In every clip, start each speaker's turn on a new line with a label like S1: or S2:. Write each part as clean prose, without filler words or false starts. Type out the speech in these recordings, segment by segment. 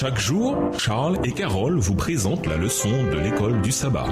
S1: Chaque jour, Charles et Carole vous présentent la leçon de l'école du sabbat.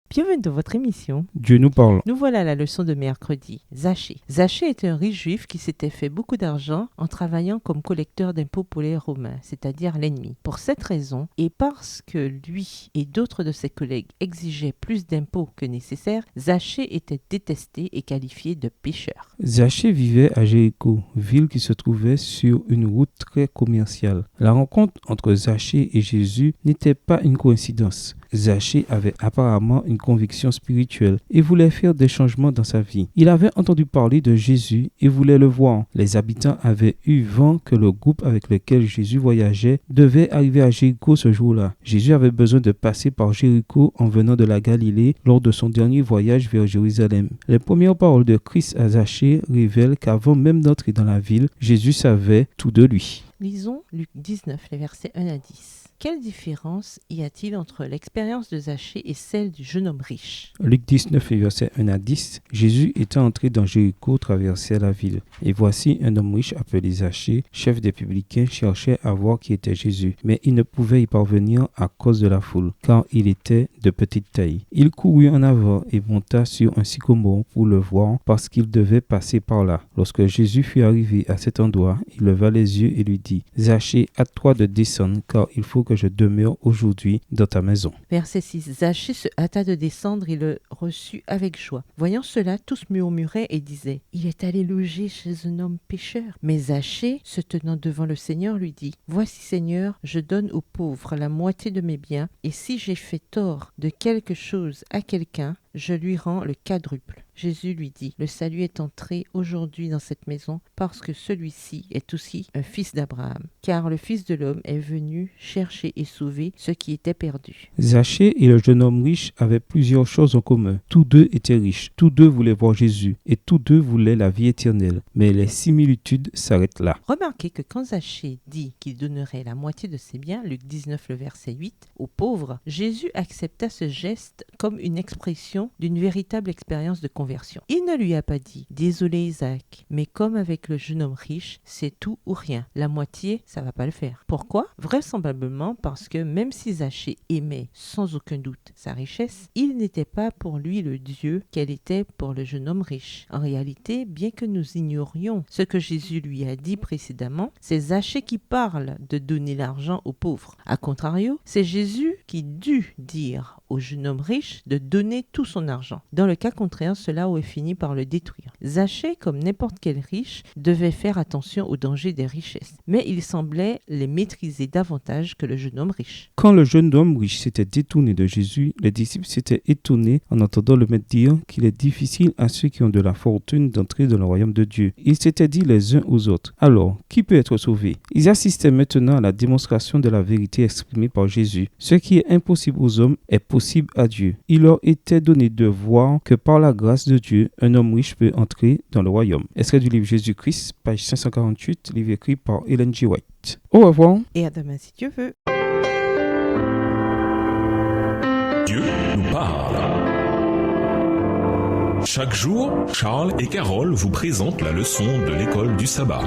S2: Bienvenue dans votre émission.
S3: Dieu nous parle.
S2: Nous voilà à la leçon de mercredi. Zachée. Zachée était un riche juif qui s'était fait beaucoup d'argent en travaillant comme collecteur d'impôts pour les Romains, c'est-à-dire l'ennemi. Pour cette raison, et parce que lui et d'autres de ses collègues exigeaient plus d'impôts que nécessaire, Zachée était détesté et qualifié de pécheur.
S3: Zachée vivait à Jéricho, ville qui se trouvait sur une route très commerciale. La rencontre entre Zachée et Jésus n'était pas une coïncidence. Zachée avait apparemment une conviction spirituelle et voulait faire des changements dans sa vie. Il avait entendu parler de Jésus et voulait le voir. Les habitants avaient eu vent que le groupe avec lequel Jésus voyageait devait arriver à Jéricho ce jour-là. Jésus avait besoin de passer par Jéricho en venant de la Galilée lors de son dernier voyage vers Jérusalem. Les premières paroles de Christ à Zachée révèlent qu'avant même d'entrer dans la ville, Jésus savait tout de lui.
S2: Lisons Luc 19, les versets 1 à 10. Quelle différence y a-t-il entre l'expérience de Zachée et celle du jeune homme riche?
S3: Luc 19, versets 1 à 10. Jésus étant entré dans Jéricho, traversait la ville. Et voici un homme riche appelé Zachée, chef des publicains, cherchait à voir qui était Jésus. Mais il ne pouvait y parvenir à cause de la foule, car il était de petite taille. Il courut en avant et monta sur un sycomore pour le voir, parce qu'il devait passer par là. Lorsque Jésus fut arrivé à cet endroit, il leva les yeux et lui dit: Zachée, hâte-toi de descendre, car il faut que je demeure aujourd'hui dans ta maison.
S2: Verset 6. Zachée se hâta de descendre et le reçut avec joie. Voyant cela, tous murmuraient et disaient: il est allé loger chez un homme pécheur. Mais Zachée, se tenant devant le Seigneur, lui dit: voici, Seigneur, je donne aux pauvres la moitié de mes biens, et si j'ai fait tort de quelque chose à quelqu'un, je lui rends le quadruple. Jésus lui dit: le salut est entré aujourd'hui dans cette maison, parce que celui-ci est aussi un fils d'Abraham. Car le Fils de l'homme est venu chercher et sauver ce qui était perdu.
S3: Zachée et le jeune homme riche avaient plusieurs choses en commun. Tous deux étaient riches, tous deux voulaient voir Jésus, et tous deux voulaient la vie éternelle. Mais les similitudes s'arrêtent là.
S2: Remarquez que quand Zachée dit qu'il donnerait la moitié de ses biens, Luc 19, le verset 8, aux pauvres, Jésus accepta ce geste comme une expression d'une véritable expérience de conversion. Il ne lui a pas dit: désolé Isaac, mais comme avec le jeune homme riche, c'est tout ou rien. La moitié, ça va pas le faire. Pourquoi? Vraisemblablement parce que même si Zachée aimait sans aucun doute sa richesse, il n'était pas pour lui le Dieu qu'elle était pour le jeune homme riche. En réalité, bien que nous ignorions ce que Jésus lui a dit précédemment, c'est Zachée qui parle de donner l'argent aux pauvres. A contrario, c'est Jésus qui dut dire au jeune homme riche de donner tout son argent. Dans le cas contraire, cela aurait fini par le détruire. Zachée, comme n'importe quel riche, devait faire attention aux dangers des richesses, mais il semblait les maîtriser davantage que le jeune homme riche.
S3: Quand le jeune homme riche s'était détourné de Jésus, les disciples s'étaient étonnés en entendant le maître dire qu'il est difficile à ceux qui ont de la fortune d'entrer dans le royaume de Dieu. Ils s'étaient dit les uns aux autres: alors, qui peut être sauvé? Ils assistaient maintenant à la démonstration de la vérité exprimée par Jésus. Ce qui est impossible aux hommes est possible à Dieu. Il leur était donné de voir que par la grâce de Dieu, un homme riche peut entrer dans le royaume. Extrait du livre Jésus-Christ, page 548, livre écrit par Ellen G. White. Au revoir.
S2: Et à demain si Dieu veut.
S1: Dieu nous parle. Chaque jour, Charles et Carole vous présentent la leçon de l'école du sabbat.